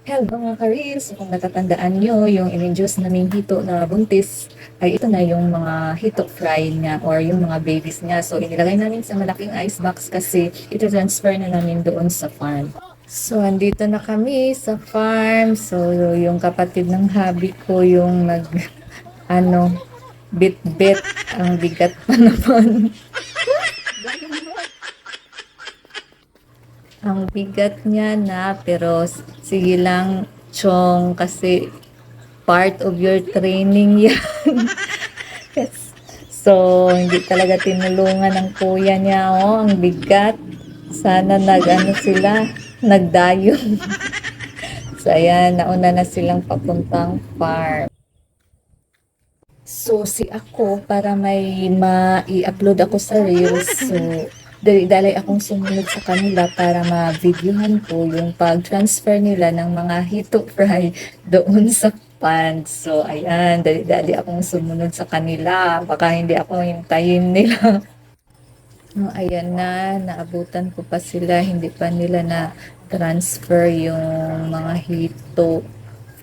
Hello mga ka-reels, kung natatandaan nyo, yung in-induce naming hito na buntis, ay ito na yung mga hito fry niya or yung mga babies niya. So inilagay namin sa malaking ice box kasi ito transfer na namin doon sa farm. So andito na kami sa farm. So yung kapatid ng hubby ko yung ano, bit-bit, ang bigat pa naman. Ang bigat niya na, pero sige lang, Chong, kasi part of your training yan. So, hindi talaga tinulungan ng kuya niya, oh, ang bigat. Sana nag-ano sila, nagdayo. So, ayan, nauna na silang papuntang farm. So, si ako, para may ma-i-upload ako sa Reels, so, dali-dali akong sumunod sa kanila para ma-videohan ko yung pag-transfer nila ng mga hito fry doon sa pond. So, ayan, dali-dali akong sumunod sa kanila. Baka hindi ako hintayin nila. No, ayan na, naabutan ko pa sila, hindi pa nila na transfer yung mga hito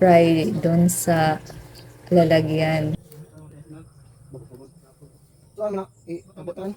fry doon sa lalagyan. So, ano, abutan.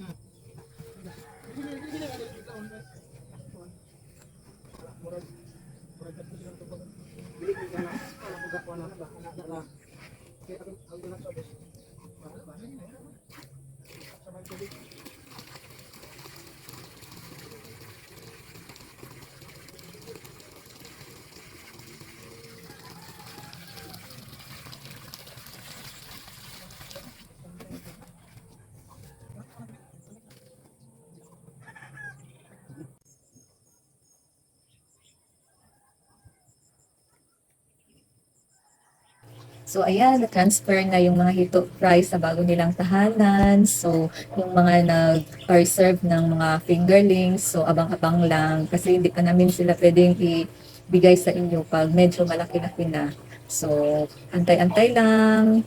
So, ayan, na-transfer na yung mga hito fry sa bago nilang tahanan. So, yung mga nag-serve ng mga fingerlings, so abang-abang lang. Kasi hindi pa namin sila pwedeng ibigay sa inyo pag medyo malaki-laki na. So, antay-antay lang.